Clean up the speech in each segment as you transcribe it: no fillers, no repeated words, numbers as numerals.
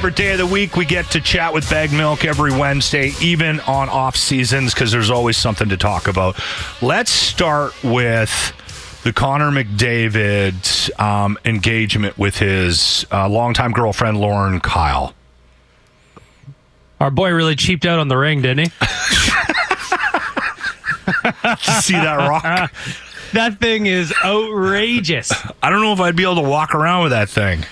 favorite day of the week. We get to chat with Baggedmilk every Wednesday, even on off seasons, because there's always something to talk about. Let's start with the Connor McDavid engagement with his longtime girlfriend, Lauren Kyle. Our boy really cheaped out on the ring, didn't he? See that rock? That thing is outrageous. I don't know if I'd be able to walk around with that thing.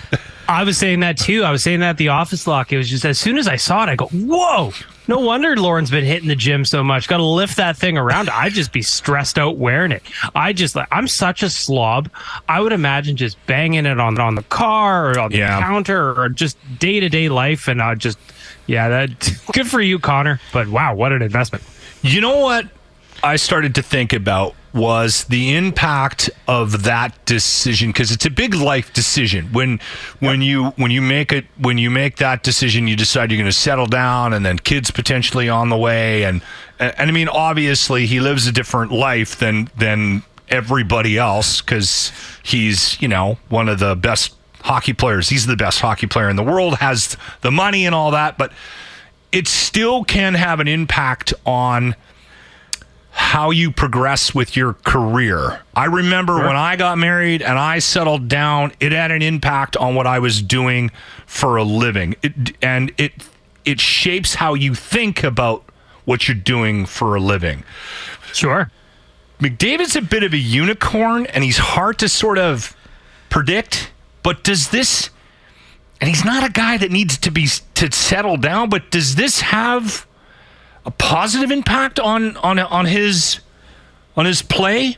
I was saying that too. I was saying that at the office lock. It was just as soon as I saw it, I go, whoa. No wonder Lauren's been hitting the gym so much. Got to lift that thing around. I'd just be stressed out wearing it. I'm such a slob. I would imagine just banging it on the car or on the counter or just day-to-day life. And that good for you, Connor. But wow, what an investment. You know what I started to think about was the impact of that decision, because it's a big life decision. When you make that decision, you decide you're going to settle down, and then kids potentially on the way, and I mean, obviously he lives a different life than everybody else, because he's one of the best hockey players. He's the best hockey player in the world, has the money and all that, but it still can have an impact on how you progress with your career. I remember when I got married and I settled down, it had an impact on what I was doing for a living. It shapes how you think about what you're doing for a living. Sure. McDavid's a bit of a unicorn, and he's hard to sort of predict, but does this, and he's not a guy that needs to settle down, but does this have a positive impact on his play?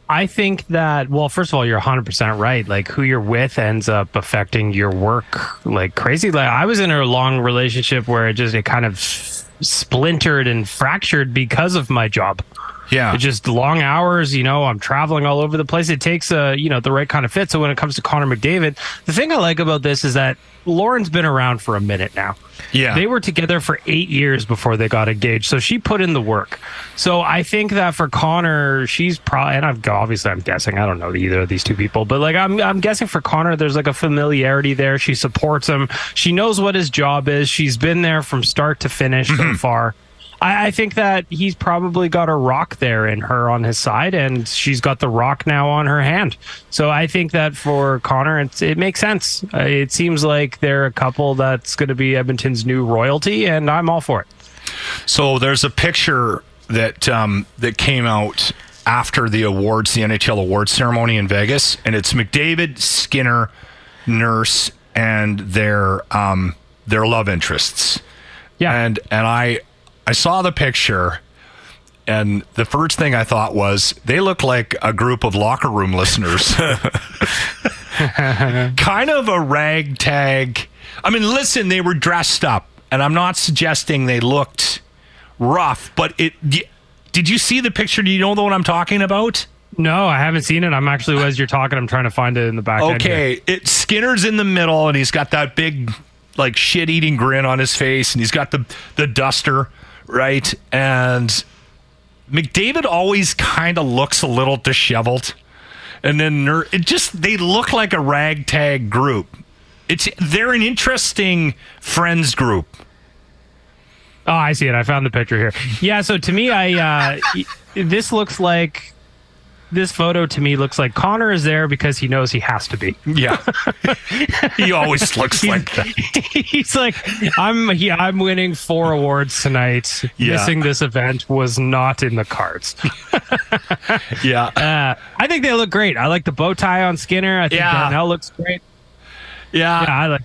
I think that, well, first of all, you're 100% right. Like, who you're with ends up affecting your work like crazy. Like, I was in a long relationship where it kind of splintered and fractured because of my job. Yeah. It's just long hours, I'm traveling all over the place. It takes the right kind of fit. So when it comes to Connor McDavid, the thing I like about this is that Lauren's been around for a minute now. Yeah. They were together for 8 years before they got engaged. So she put in the work. So I think that for Connor, she's probably, and I'm guessing, I don't know either of these two people, but like I'm guessing for Connor, there's like a familiarity there. She supports him. She knows what his job is. She's been there from start to finish so far. I think that he's probably got a rock there in her on his side, and she's got the rock now on her hand. So I think that for Connor, it makes sense. It seems like they're a couple that's going to be Edmonton's new royalty, and I'm all for it. So there's a picture that came out after the awards, the NHL awards ceremony in Vegas, and it's McDavid, Skinner, Nurse, and their love interests. Yeah, and I saw the picture, and the first thing I thought was, they look like a group of locker room listeners. Kind of a ragtag. I mean, listen, they were dressed up, and I'm not suggesting they looked rough, but did you see the picture? Do you know the one I'm talking about? No, I haven't seen it. I'm actually, as you're talking, I'm trying to find it in the back. Okay, Skinner's in the middle, and he's got that big, like, shit-eating grin on his face, and he's got the duster. Right, and McDavid always kind of looks a little disheveled, and then they look like a ragtag group. They're an interesting friends group. Oh, I see it. I found the picture here. Yeah, so to me, this photo to me looks like Connor is there because he knows he has to be. Yeah. He always looks like that. He's like, I'm winning 4 awards tonight. Yeah. Missing this event was not in the cards. Yeah. I think they look great. I like the bow tie on Skinner. I think Darnell looks great. Yeah. Yeah, I like.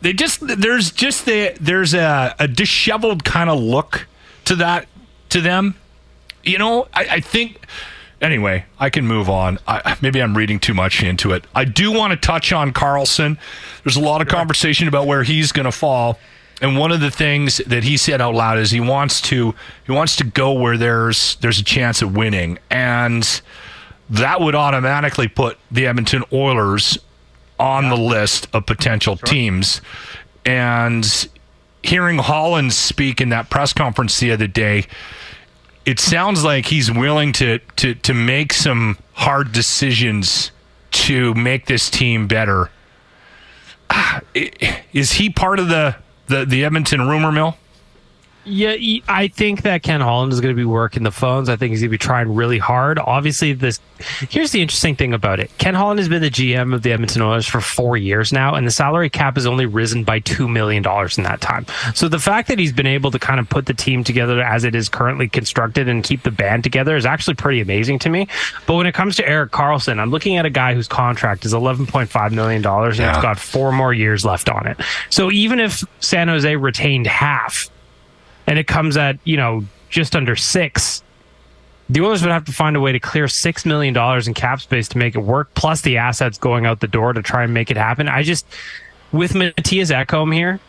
There's a disheveled kind of look to them. I think. Anyway, I can move on. Maybe I'm reading too much into it. I do want to touch on Karlsson. There's a lot of conversation about where he's going to fall, and one of the things that he said out loud is he wants to go where there's a chance of winning, and that would automatically put the Edmonton Oilers on the list of potential teams. And hearing Holland speak in that press conference the other day, it sounds like he's willing to make some hard decisions to make this team better. is he part of the Edmonton rumor mill? Yeah, I think that Ken Holland is going to be working the phones. I think he's going to be trying really hard. Obviously, here's the interesting thing about it. Ken Holland has been the GM of the Edmonton Oilers for 4 years now, and the salary cap has only risen by $2 million in that time. So the fact that he's been able to kind of put the team together as it is currently constructed and keep the band together is actually pretty amazing to me. But when it comes to Erik Karlsson, I'm looking at a guy whose contract is $11.5 million, and it's got 4 more years left on it. So even if San Jose retained half, and it comes at, just under 6, the Oilers would have to find a way to clear $6 million in cap space to make it work, plus the assets going out the door to try and make it happen. With Matthias Ekholm here,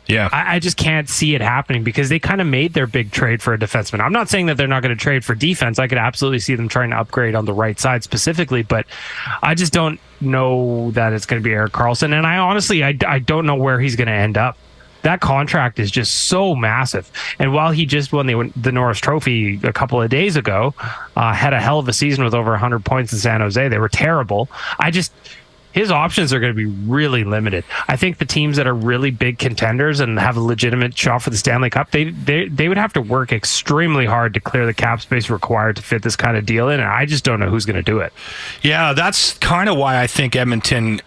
I just can't see it happening because they kind of made their big trade for a defenseman. I'm not saying that they're not going to trade for defense. I could absolutely see them trying to upgrade on the right side specifically, but I just don't know that it's going to be Erik Karlsson. And I don't know where he's going to end up. That contract is just so massive. And while he just won the Norris Trophy a couple of days ago, had a hell of a season with over 100 points in San Jose, they were terrible. His options are going to be really limited. I think the teams that are really big contenders and have a legitimate shot for the Stanley Cup, they would have to work extremely hard to clear the cap space required to fit this kind of deal in. And I just don't know who's going to do it. Yeah, that's kind of why I think Edmonton,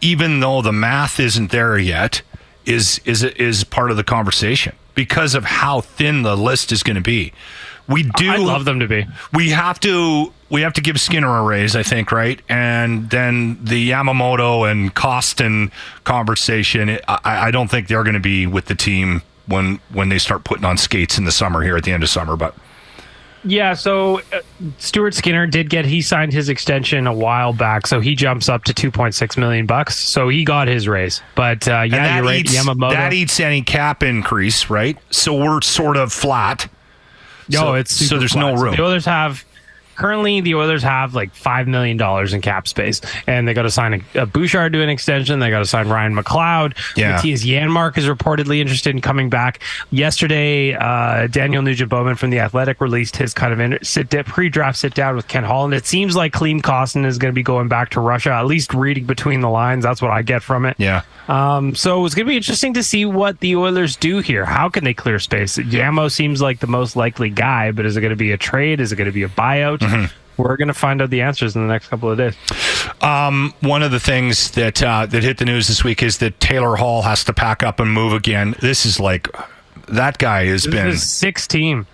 even though the math isn't there yet, is part of the conversation because of how thin the list is going to be. I'd love them to be. We have to give Skinner a raise, I think, right? And then the Yamamoto and Costin conversation, I don't think they're going to be with the team when they start putting on skates in the summer here at the end of summer, but yeah, so Stuart Skinner he signed his extension a while back, so he jumps up to $2.6 million. So he got his raise. But you're right, Yamamoto. That eats any cap increase, right? So we're sort of flat. No, so there's flat. No room. Currently, the Oilers have like $5 million in cap space, and they got to sign a Bouchard to an extension. They got to sign Ryan McLeod. Yeah. Matthias Janmark is reportedly interested in coming back. Yesterday, Daniel Nugent-Bowman from The Athletic released his kind of pre-draft sit-down with Ken Holland. It seems like Klim Kostin is going to be going back to Russia, at least reading between the lines. That's what I get from it. Yeah. So it's going to be interesting to see what the Oilers do here. How can they clear space? Yamo seems like the most likely guy, but is it going to be a trade? Is it going to be a buyout? Mm-hmm. We're going to find out the answers in the next couple of days. One of the things that hit the news this week is that Taylor Hall has to pack up and move again. This is like, that guy has been his 6th team.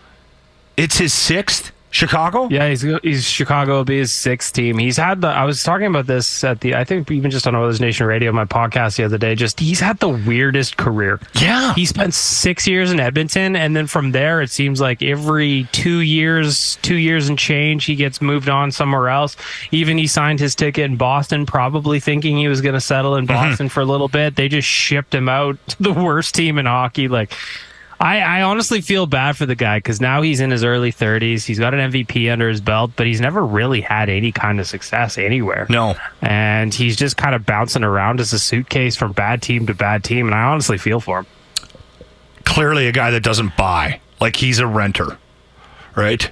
It's his 6th. Chicago? Yeah, he's Chicago will be his 6th team. He's had I was talking about this I think even just on Oilers Nation Radio, my podcast the other day, he's had the weirdest career. Yeah. He spent 6 years in Edmonton, and then from there, it seems like every 2 years and change, he gets moved on somewhere else. Even he signed his ticket in Boston, probably thinking he was going to settle in Boston for a little bit. They just shipped him out to the worst team in hockey. I honestly feel bad for the guy because now he's in his early 30s. He's got an MVP under his belt, but he's never really had any kind of success anywhere. No. And he's just kind of bouncing around as a suitcase from bad team to bad team, and I honestly feel for him. Clearly a guy that doesn't buy. Like he's a renter, right?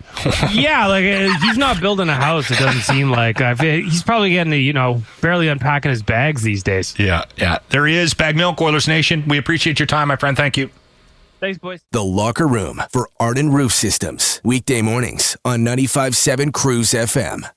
Yeah, he's not building a house, it doesn't seem like. He's probably getting barely unpacking his bags these days. Yeah. There he is, Baggedmilk, Oilers Nation. We appreciate your time, my friend. Thank you. Thanks, boys. The Locker Room for Arden Roof Systems. Weekday mornings on 95.7 Cruise FM.